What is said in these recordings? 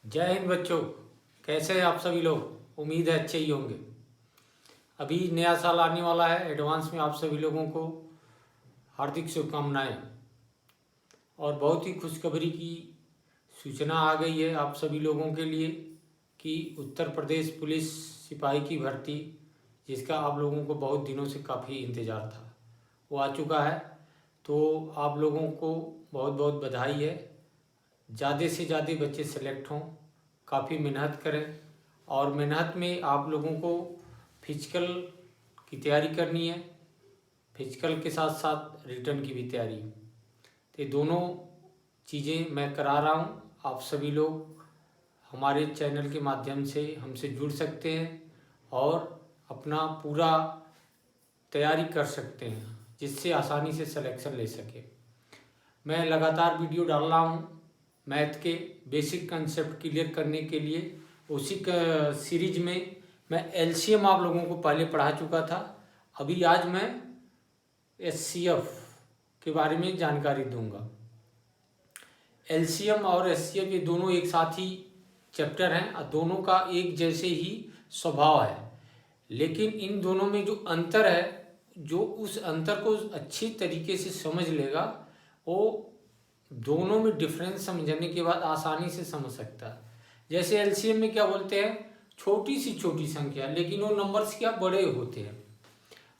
जय हिंद बच्चों। कैसे हैं आप सभी लोग? उम्मीद है अच्छे ही होंगे। अभी नया साल आने वाला है। एडवांस में आप सभी लोगों को हार्दिक शुभकामनाएं। और बहुत ही खुशखबरी की सूचना आ गई है आप सभी लोगों के लिए कि उत्तर प्रदेश पुलिस सिपाही की भर्ती, जिसका आप लोगों को बहुत दिनों से काफ़ी इंतज़ार था, वो आ चुका है। तो आप लोगों को बहुत बहुत बधाई है। ज़्यादा से ज़्यादा बच्चे सेलेक्ट हों, काफ़ी मेहनत करें। और मेहनत में आप लोगों को फिजिकल की तैयारी करनी है, फिजिकल के साथ साथ रिटर्न की भी तैयारी। तो ये दोनों चीज़ें मैं करा रहा हूँ। आप सभी लोग हमारे चैनल के माध्यम से हमसे जुड़ सकते हैं और अपना पूरा तैयारी कर सकते हैं, जिससे आसानी से सिलेक्शन ले सके। मैं लगातार वीडियो डाल रहा हूँ मैथ के बेसिक कंसेप्ट क्लियर करने के लिए। उसी सीरीज में मैं एलसीएम आप लोगों को पहले पढ़ा चुका था। अभी आज मैं एचसीएफ के बारे में जानकारी दूंगा। एलसीएम और एचसीएफ ये दोनों एक साथ ही चैप्टर हैं और दोनों का एक जैसे ही स्वभाव है, लेकिन इन दोनों में जो अंतर है, जो उस अंतर को अच्छी तरीके से समझ लेगा वो दोनों में डिफरेंस समझने के बाद आसानी से समझ सकता है। जैसे एलसीएम में क्या बोलते हैं, छोटी सी छोटी संख्या, लेकिन वो नंबर्स क्या बड़े होते हैं।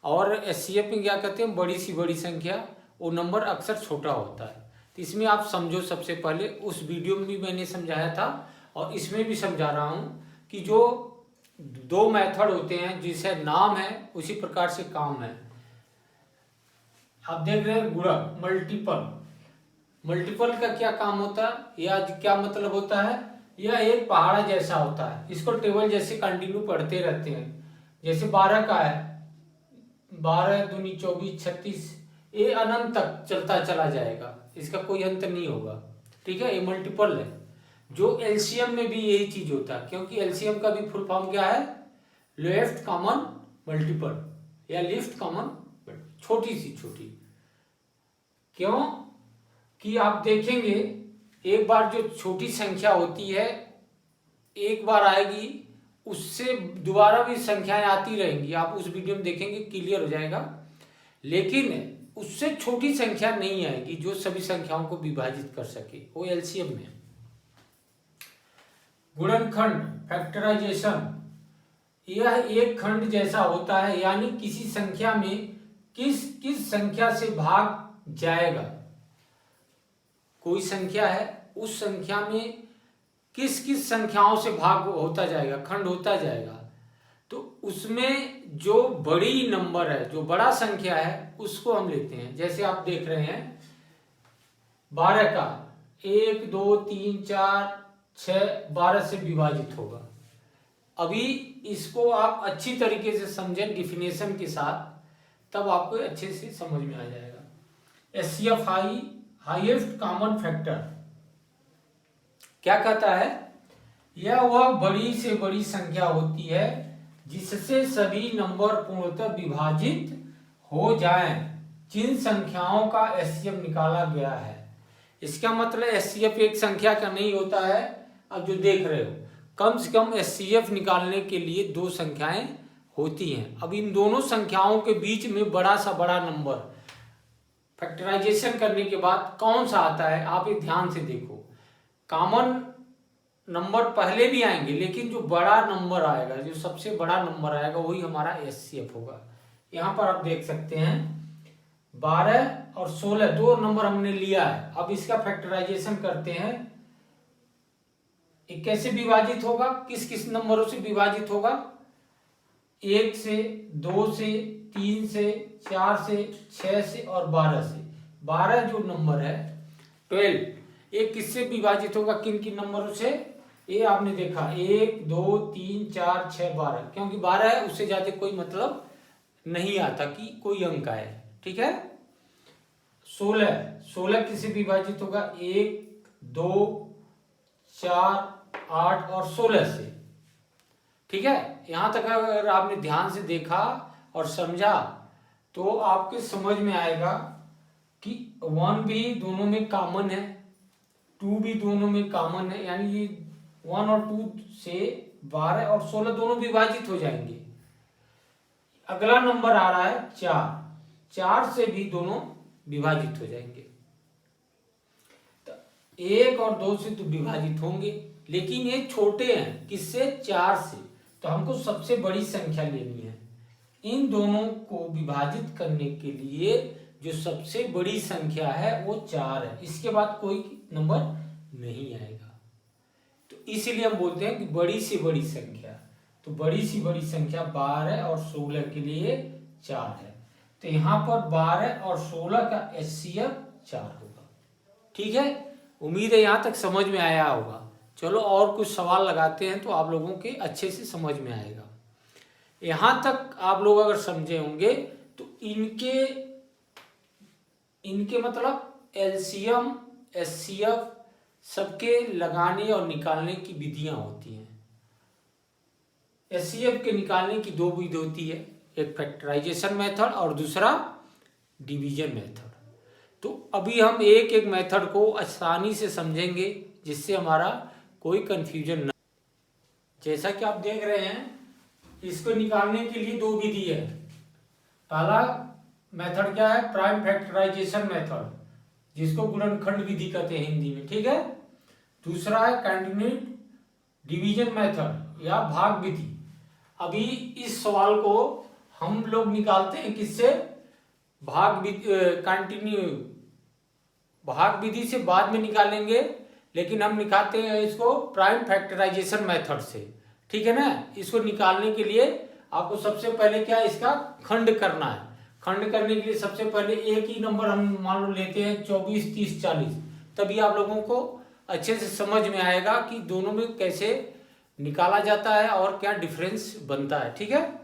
और एचसीएफ में क्या कहते हैं, बड़ी सी बड़ी संख्या, वो नंबर अक्सर छोटा होता है। तो इसमें आप समझो, सबसे पहले उस वीडियो में भी मैंने समझाया था और इसमें भी समझा रहा हूँ कि जो दो मेथड होते हैं, जिसे नाम है उसी प्रकार से काम है। आप देख रहे हैं गुणक, मल्टीपल। मल्टीपल का क्या काम होता है या क्या मतलब होता है? यह एक पहाड़ा जैसा होता है। इसको टेबल जैसे कंटिन्यू पढ़ते रहते हैं। जैसे 12 का है, 12 दूनी 24 36, ये अनंत तक चलता चला जाएगा, इसका कोई अंत नहीं होगा। ठीक है, ये मल्टीपल है। जो एलसीएम में भी यही चीज होता है, क्योंकि एलसीएम का भी फुल फॉर्म क्या है? लोएस्ट कॉमन मल्टीपल या लीस्ट कॉमन, छोटी सी छोटी। क्यों कि आप देखेंगे एक बार जो छोटी संख्या होती है एक बार आएगी, उससे दोबारा भी संख्याएं आती रहेंगी। आप उस वीडियो में देखेंगे, क्लियर हो जाएगा। लेकिन उससे छोटी संख्या नहीं आएगी जो सभी संख्याओं को विभाजित कर सके, वो एलसीएम में। गुणनखंड, फैक्टराइजेशन, यह एक खंड जैसा होता है, यानी किसी संख्या में किस किस संख्या से भाग जाएगा। कोई संख्या है, उस संख्या में किस किस संख्याओं से भाग होता जाएगा, खंड होता जाएगा। तो उसमें जो बड़ी नंबर है, जो बड़ा संख्या है, उसको हम लेते हैं। जैसे आप देख रहे हैं 12 का 1 2 3 4 6 12 से विभाजित होगा। अभी इसको आप अच्छी तरीके से समझें डिफिनेशन के साथ, तब आपको अच्छे से समझ में आ जाएगा। एचसीएफ हाईएस्ट कॉमन फैक्टर क्या कहता है? यह वह बड़ी से बड़ी संख्या होती है जिससे सभी नंबर पूर्णतः विभाजित हो जाएं, जिन संख्याओं का एचसीएफ निकाला गया है। इसका मतलब एचसीएफ एक संख्या का नहीं होता है। अब जो देख रहे हो, कम से कम एचसीएफ निकालने के लिए दो संख्याएं होती हैं। अब इन दोनों संख्याओं के बीच में बड़ा सा बड़ा नंबर फैक्टराइजेशन करने के बाद कौन सा आता है, आप ये ध्यान से देखो। कॉमन नंबर पहले भी आएंगे, लेकिन जो बड़ा नंबर आएगा, जो सबसे बड़ा नंबर आएगा, वही हमारा एचसीएफ होगा। यहां पर आप देख सकते हैं 12 और 16 दो नंबर हमने लिया है। अब इसका फैक्टराइजेशन करते हैं। ये कैसे विभाजित होगा, किस किस नंबरों से विभाजित होगा? 1 से, 2 से, 3 से, 4 से, 6 से और 12 से। 12 जो नंबर है 12, ये किससे विभाजित होगा, किन किन नंबरों से? ये आपने देखा 1 2 3 4 6 12, क्योंकि 12 है, उससे ज्यादा कोई मतलब नहीं आता कि कोई अंक आए। ठीक है। 16 किससे विभाजित होगा? 1 2 4 8 और 16 से। ठीक है, यहां तक अगर आपने ध्यान से देखा और समझा तो आपके समझ में आएगा कि 1 भी दोनों में कॉमन है, 2 भी दोनों में कॉमन है, यानी ये 1 और 2 से 12 और 16 दोनों विभाजित हो जाएंगे। अगला नंबर आ रहा है 4, 4 से भी दोनों विभाजित हो जाएंगे। तो 1 और 2 से तो विभाजित होंगे, लेकिन ये छोटे हैं, किससे? 4 से। तो हमको सबसे बड़ी संख्या लेनी है। इन दोनों को विभाजित करने के लिए जो सबसे बड़ी संख्या है वो 4 है, इसके बाद कोई नंबर नहीं आएगा। तो इसीलिए हम बोलते हैं कि बड़ी से बड़ी संख्या। तो बड़ी से बड़ी संख्या 12 और 16 के लिए 4 है। तो यहाँ पर 12 और 16 का HCF 4 होगा। ठीक है, उम्मीद है यहाँ तक समझ में आया होगा। चलो और कुछ सवाल लगाते हैं तो आप लोगों के अच्छे से समझ में आएगा। यहाँ तक आप लोग अगर समझे होंगे तो इनके मतलब LCM HCF सबके लगाने और निकालने की विधियां होती हैं। HCF के निकालने की 2 विधि होती है, एक फैक्टराइजेशन मेथड और दूसरा डिवीजन मेथड। तो अभी हम एक एक मेथड को आसानी से समझेंगे जिससे हमारा कोई कंफ्यूजन न। जैसा कि आप देख रहे हैं, इसको निकालने के लिए 2 विधि है। पहला मेथड क्या है? प्राइम फैक्टराइजेशन मेथड, जिसको गुणनखंड विधि कहते हैं हिंदी में। ठीक है। दूसरा है कंटिन्यूड डिवीजन मेथड या भाग विधि। अभी इस सवाल को हम लोग निकालते हैं किससे? भाग विधि से बाद में निकालेंगे, लेकिन हम निकालते हैं इसको प्राइम फैक्टराइजेशन मेथड से। ठीक है ना। इसको निकालने के लिए आपको सबसे पहले क्या, इसका खंड करना है। खंड करने के लिए सबसे पहले एक ही नंबर हम मान लो लेते हैं 24, 30, 40। तभी आप लोगों को अच्छे से समझ में आएगा कि दोनों में कैसे निकाला जाता है और क्या डिफरेंस बनता है। ठीक है।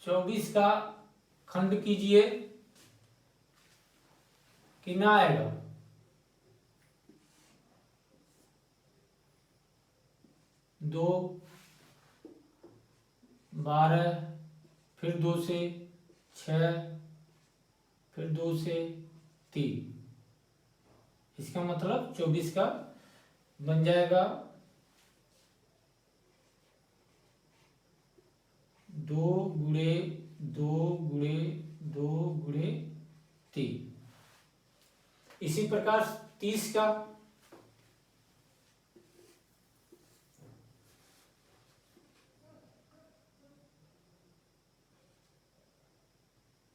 चौबीस का खंड कीजिए, कितना आएगा? 2, 12, फिर 2 से 6, फिर 2 से 3। इसका मतलब 24 का बन जाएगा 2 गुणे 2 गुणे 2 गुणे 3। इसी प्रकार 30 का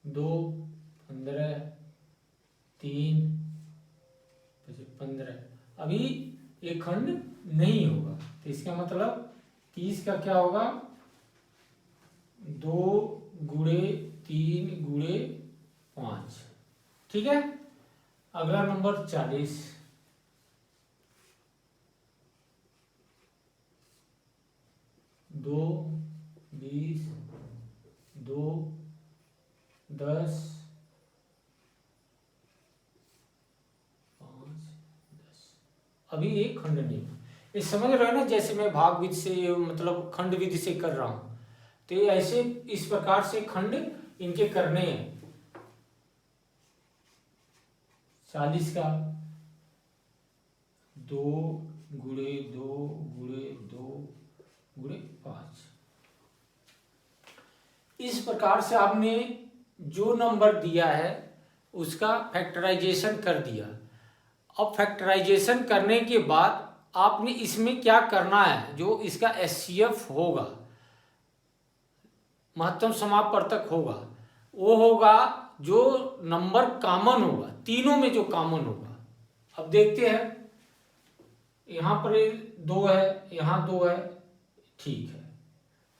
2, 15, 3, 15। अभी ये खंड नहीं होगा, तो इसका मतलब 30 का क्या होगा? 2 गुणे 3 गुणे 5। ठीक है। अगला नंबर 40। 2, 20, 2, 10, 5, 10। अभी एक खंड नहीं। ये समझ रहे हो ना, जैसे मैं भाग विधि से मतलब खंड विधि से कर रहा हूं, तो ये ऐसे इस प्रकार से खंड इनके करने हैं। 40 का 2 गुणे 2 गुणे 2 गुणे 5। इस प्रकार से आपने जो नंबर दिया है उसका फैक्टराइजेशन कर दिया। अब फैक्टराइजेशन करने के बाद आपने इसमें क्या करना है? जो इसका HCF होगा, महत्तम समापवर्तक होगा, वो होगा जो नंबर कॉमन होगा, तीनों में जो कॉमन होगा। अब देखते हैं, यहां पर 2 है, यहां 2 है, ठीक है।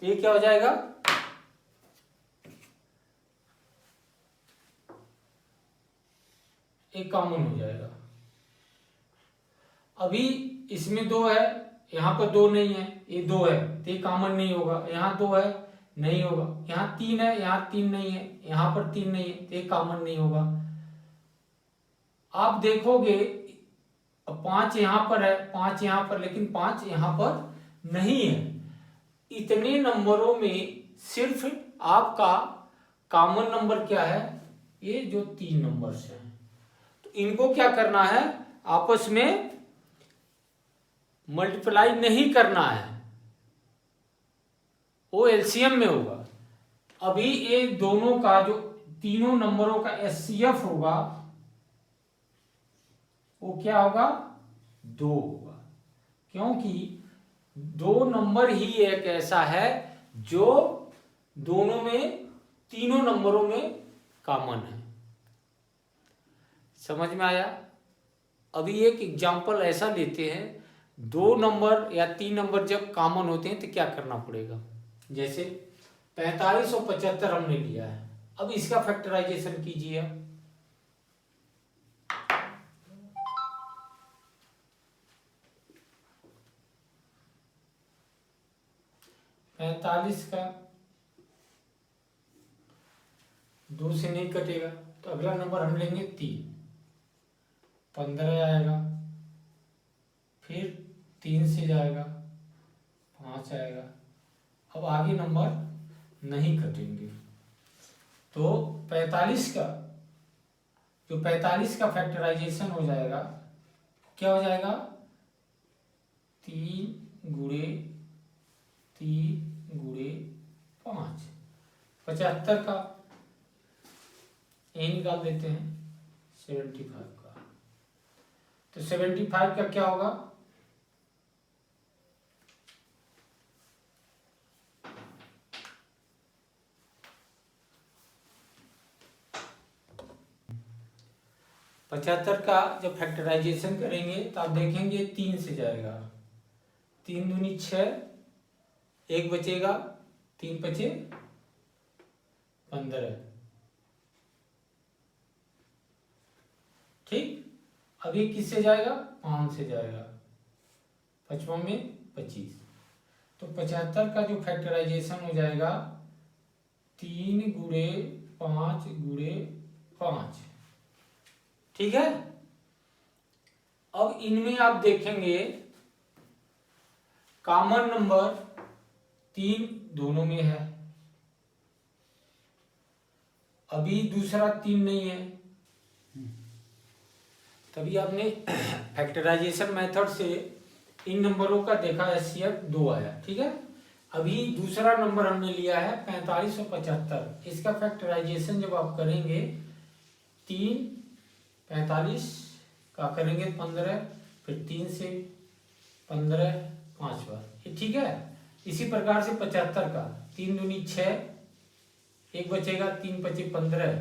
तो ये क्या हो जाएगा? एक कॉमन हो जाएगा। अभी इसमें 2 है, यहां पर 2 नहीं है, ये 2 है, तो ये कॉमन नहीं होगा। यहां 2 है, नहीं होगा। यहां 3 है, यहां 3 नहीं है, यहां पर 3 नहीं है, तो ये कॉमन नहीं होगा। आप देखोगे 5 यहां पर है, 5 यहां पर, लेकिन 5 यहां पर नहीं है। इतने नंबरों में सिर्फ आपका कॉमन नंबर क्या है? ये जो 3 नंबर हैं, तो इनको क्या करना है, आपस में मल्टीप्लाई नहीं करना है, वो एलसीएम में होगा। अभी ये दोनों का जो तीनों नंबरों का एचसीएफ होगा वो क्या होगा, 2 होगा, क्योंकि 2 नंबर ही एक ऐसा है जो दोनों में, तीनों नंबरों में कॉमन है। समझ में आया? अभी एक एग्जांपल ऐसा लेते हैं, 2 नंबर या 3 नंबर जब कॉमन होते हैं तो क्या करना पड़ेगा। जैसे 45 और 75 हमने लिया है, अब इसका फैक्टराइजेशन कीजिए। 45 का 2 से नहीं कटेगा, तो अगला नंबर हम लेंगे 3, 15 आएगा, फिर 3 से जाएगा 5 आएगा। अब आगे नंबर नहीं कटेंगे, तो 45 का जो 45 का फैक्टराइजेशन हो जाएगा, क्या हो जाएगा, 3 गुणे 3 गुणे 5। 75 का ये निकाल देते हैं 75 का, तो 75 का क्या होगा, पचहत्तर का जब फैक्टराइजेशन करेंगे तो आप देखेंगे 3 से जाएगा, 3 दूनी 6, 1 बचेगा, 3 बचे 15, ठीक। अब ये किससे जाएगा, 5 से जाएगा, 55 में 25, तो 75 का जो फैक्टराइजेशन हो जाएगा 3 गुणे 5 गुणे 5, ठीक है। अब इनमें आप देखेंगे कॉमन नंबर 3 दोनों में है, अभी दूसरा 3 नहीं है, तभी आपने फैक्टराइजेशन मेथड से इन नंबरों का देखा, एचसीएफ 2 आया, ठीक है। अभी दूसरा नंबर हमने लिया है 45 और 75, इसका फैक्टराइजेशन जब आप करेंगे 3 45 का करेंगे 15, फिर 3 से 15 5 बार, ये ठीक है। इसी प्रकार से 75 का 3 दूनी 6, 1 बचेगा, 3 पचे 15,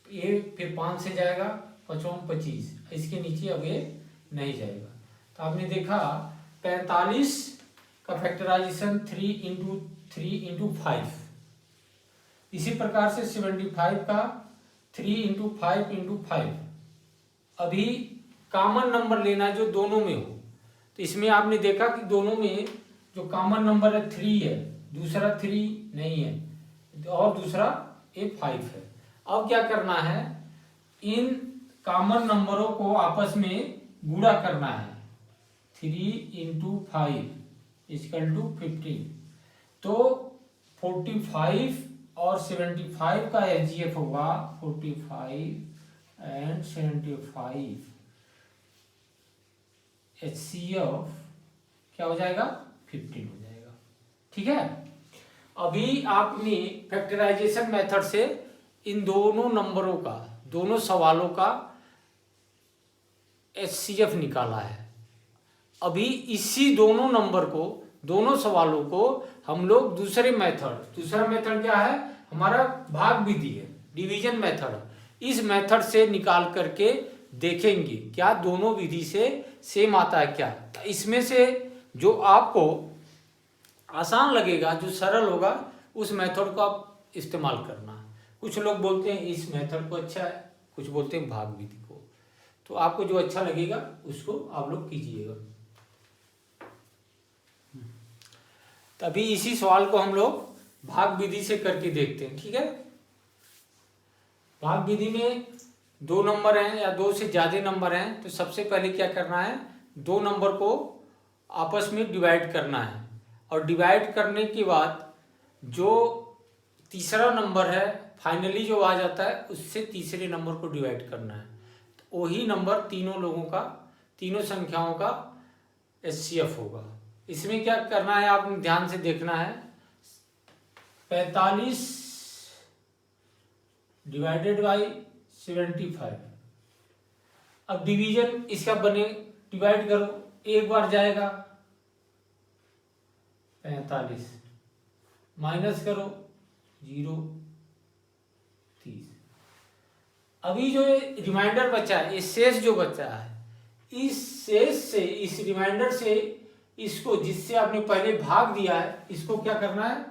ये फिर 5 से जाएगा 55 25, इसके नीचे अब ये नहीं जाएगा। तो आपने देखा 45 का फैक्टराइजेशन 3 इंटू 3 इंटू 5, इसी प्रकार से 75 का 3 इंटू 5 इंटू 5। अभी कॉमन नंबर लेना जो दोनों में हो, तो इसमें आपने देखा कि दोनों में जो कॉमन नंबर है 3 है, दूसरा 3 नहीं है और दूसरा ये 5 है। अब क्या करना है, इन कॉमन नंबरों को आपस में गुणा करना है, 3 इंटू 5 इक्वल टू 15, तो 45 और 75 का एचजीएफ होगा 45 एंड 75, एचसीएफ क्या हो जाएगा, 15 हो जाएगा, ठीक है। अभी आपने फैक्टराइजेशन मेथड से इन दोनों नंबरों का, दोनों सवालों का एचसीएफ निकाला है। अभी इसी दोनों नंबर को, दोनों सवालों को हम लोग दूसरा मेथड क्या है, हमारा भाग विधि है, डिवीजन मेथड, इस मेथड से निकाल करके देखेंगे क्या दोनों विधि से सेम आता है क्या। तो इसमें से जो आपको आसान लगेगा, जो सरल होगा, उस मेथड को आप इस्तेमाल करना। कुछ लोग बोलते हैं इस मेथड को अच्छा है, कुछ बोलते हैं भाग विधि को, तो आपको जो अच्छा लगेगा उसको आप लोग कीजिएगा। तभी इसी सवाल को हम लोग भाग विधि से करके देखते हैं, ठीक है। भाग विधि में 2 नंबर हैं या 2 से ज्यादा नंबर हैं, तो सबसे पहले क्या करना है, 2 नंबर को आपस में डिवाइड करना है, और डिवाइड करने के बाद जो तीसरा नंबर है, फाइनली जो आ जाता है उससे तीसरे नंबर को डिवाइड करना है। तो वही नंबर तीनों लोगों का, तीनों संख्याओं का एचसीएफ होगा। इसमें क्या करना है, आप ध्यान से देखना है। 45 डिवाइडेड बाई 75। अब डिवीजन इसका बने, डिवाइड करो, एक बार जाएगा 45, माइनस करो 0, 30। अभी जो रिमाइंडर बचा है, ये शेष जो बचा है, इस शेष से, इस रिमाइंडर से इसको, जिससे आपने पहले भाग दिया है, इसको क्या करना है,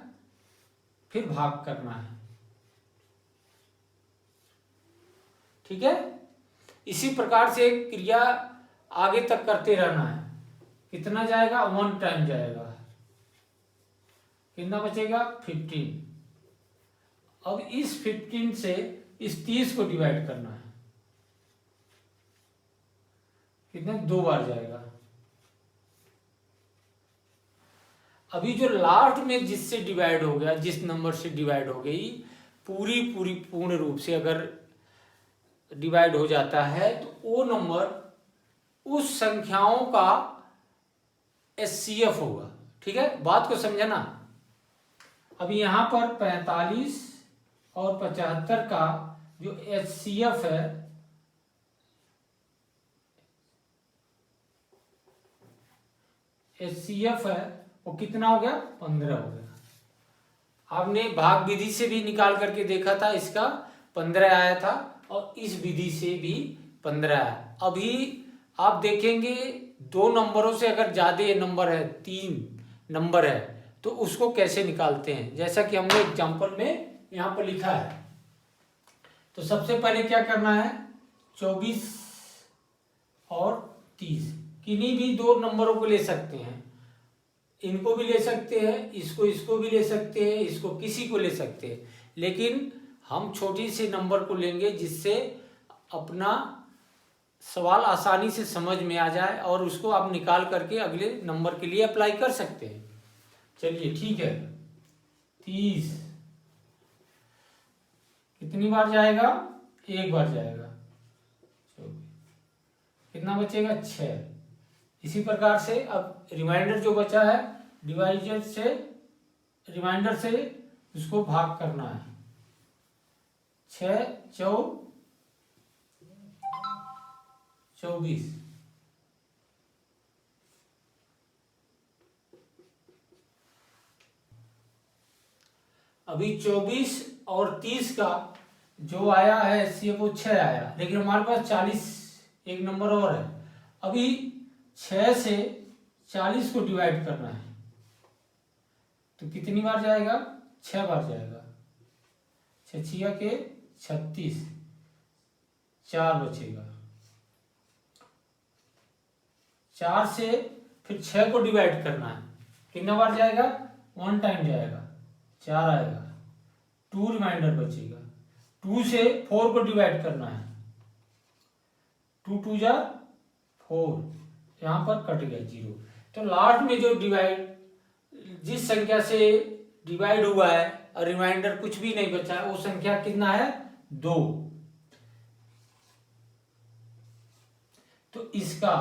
फिर भाग करना है। ठीक है। इसी प्रकार से क्रिया आगे तक करते रहना है। कितना जाएगा, 1 टाइम जाएगा, कितना बचेगा 15। अब इस 15 से इस 30 को डिवाइड करना है, कितना, 2 बार जाएगा। अभी जो लास्ट में जिससे डिवाइड हो गया, जिस नंबर से डिवाइड हो गई, पूर्ण रूप से अगर डिवाइड हो जाता है तो वो नंबर उस संख्याओं का एचसीएफ होगा। ठीक है, बात को समझना। अभी यहां पर 45 और 75 का जो एचसीएफ है, एचसीएफ है वो कितना हो गया, 15 हो गया। आपने भाग विधि से भी निकाल करके देखा था, इसका 15 आया था, और इस विधि से भी 15 आया। अभी आप देखेंगे 2 नंबरों से अगर ज्यादा नंबर है, 3 नंबर है, तो उसको कैसे निकालते हैं, जैसा कि हमने एग्जाम्पल में यहाँ पर लिखा है। तो सबसे पहले क्या करना है, 24 और 30, किन्हीं भी 2 नंबरों को ले सकते हैं, इनको भी ले सकते हैं, इसको भी ले सकते हैं, इसको किसी को ले सकते हैं, लेकिन हम छोटी सी नंबर को लेंगे जिससे अपना सवाल आसानी से समझ में आ जाए और उसको आप निकाल करके अगले नंबर के लिए अप्लाई कर सकते हैं। चलिए ठीक है, 30 कितनी बार जाएगा, 1 बार जाएगा, कितना बचेगा 6। इसी प्रकार से अब रिमाइंडर जो बचा है, डिवाइजर से, रिमाइंडर से उसको भाग करना है, 6 24। अभी 24 और 30 का जो आया है एचसीएफ वो 6 आया, लेकिन हमारे पास 40 एक नंबर और है। अभी 6 से 40 को डिवाइड करना है, तो कितनी बार जाएगा, 6 बार जाएगा, 6 के 36, 4 बचेगा। 4 से फिर 6 को डिवाइड करना है, कितना बार जाएगा, 1 टाइम जाएगा, 4 आएगा, 2 रिमाइंडर बचेगा। 2 से 4 को डिवाइड करना है, 2 2 जा 4, यहां पर कट गया 0। तो लास्ट में जो डिवाइड, जिस संख्या से डिवाइड हुआ है और रिमाइंडर कुछ भी नहीं बचा है, वो संख्या कितना है, 2। तो इसका,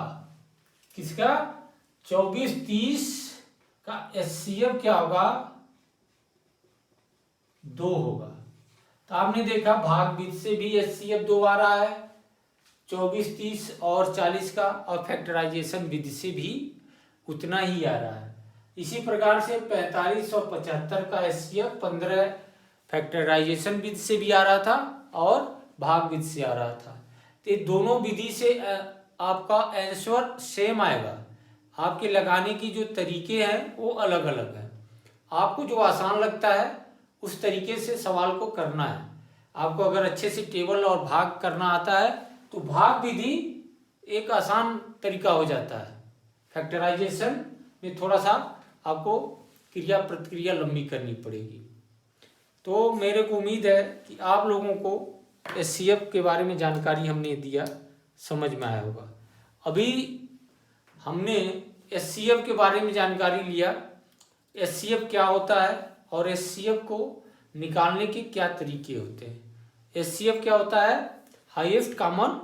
किसका, 24 30 का एचसीएफ क्या होगा, 2 होगा। तो आपने देखा भाग विधि से भी एचसीएफ 2 आ रहा है, 24 30 और 40 का, और फैक्टराइजेशन विधि से भी उतना ही आ रहा है। इसी प्रकार से 45 और 75 का एचसीएफ 15 फैक्टराइजेशन विधि से भी आ रहा था और भाग विधि से आ रहा था। तो दोनों विधि से आपका आंसर सेम आएगा, आपके लगाने की जो तरीके हैं वो अलग अलग हैं। आपको जो आसान लगता है उस तरीके से सवाल को करना है। आपको अगर अच्छे से टेबल और भाग करना आता है तो भाग विधि एक आसान तरीका हो जाता है। फैक्टराइजेशन में थोड़ा सा आपको क्रिया प्रतिक्रिया लंबी करनी पड़ेगी। तो मेरे को उम्मीद है कि आप लोगों को एचसीएफ के बारे में जानकारी हमने दिया, समझ में आया होगा। अभी हमने एचसीएफ के बारे में जानकारी लिया, एचसीएफ क्या होता है और एचसीएफ को निकालने के क्या तरीके होते हैं। एचसीएफ क्या होता है, हाईएस्ट कॉमन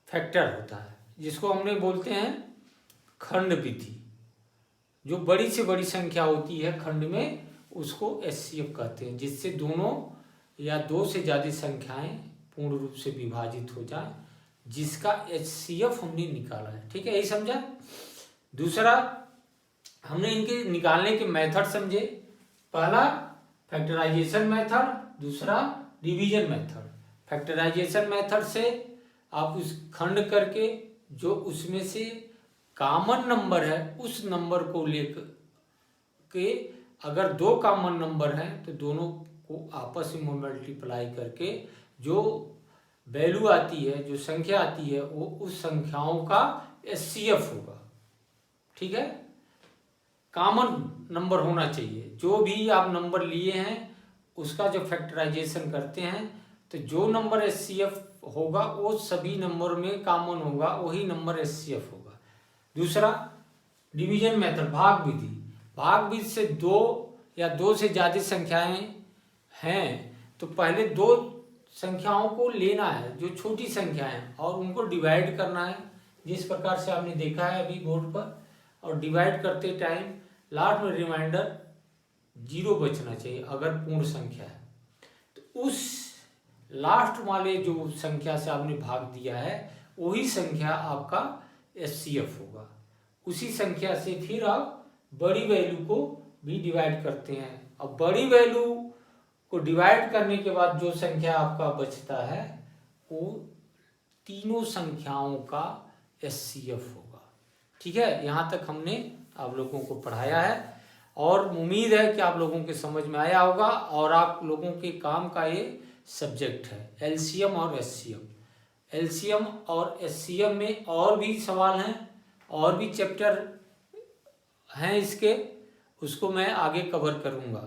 फैक्टर होता है, जिसको हमने बोलते हैं खंड विधि। जो बड़ी से बड़ी संख्या होती है खंड में उसको एचसीएफ कहते हैं, जिससे दोनों या दो से ज़्यादा संख्याएं पूर्ण रूप से विभाजित हो जाए, जिसका एचसीएफ हमने निकाला है। ठीक है, यही समझा। दूसरा, हमने इनके निकालने के मेथड समझे। पहला फैक्टराइजेशन मेथड, दूसरा डिवीजन मेथड। फैक्टराइजेशन मेथड से आप उस खंड करके जो उसमें से कॉमन नंबर है उस नंबर को लेकर के, अगर दो कॉमन नंबर हैं तो दोनों को आपस में मल्टीप्लाई करके जो वैल्यू आती है, जो संख्या आती है, वो उस संख्याओं का एचसीएफ होगा। ठीक है, कॉमन नंबर होना चाहिए। जो भी आप नंबर लिए हैं उसका जो फैक्टराइजेशन करते हैं तो जो नंबर एचसीएफ होगा वो सभी नंबर में कॉमन होगा, वही नंबर एचसीएफ होगा। दूसरा डिवीजन मेथड, भाग विधि। भाग विधि से दो या दो से ज़्यादा संख्याएं हैं तो पहले दो संख्याओं को लेना है जो छोटी संख्याएं हैं और उनको डिवाइड करना है, जिस प्रकार से आपने देखा है अभी बोर्ड पर। और डिवाइड करते टाइम लास्ट में रिमाइंडर 0 बचना चाहिए अगर पूर्ण संख्या है। तो उस लास्ट वाले जो संख्या से आपने भाग दिया है वही संख्या आपका एचसीएफ होगा। उसी संख्या से फिर आप बड़ी वैल्यू को भी डिवाइड करते हैं और बड़ी वैल्यू को डिवाइड करने के बाद जो संख्या आपका बचता है वो तीनों संख्याओं का एचसीएफ होगा। ठीक है, यहाँ तक हमने आप लोगों को पढ़ाया है और उम्मीद है कि आप लोगों के समझ में आया होगा और आप लोगों के काम का ये सब्जेक्ट है एलसीएम और एचसीएम। एलसीएम और एचसीएम में और भी सवाल हैं और भी चैप्टर हैं इसके, उसको मैं आगे कवर करूँगा।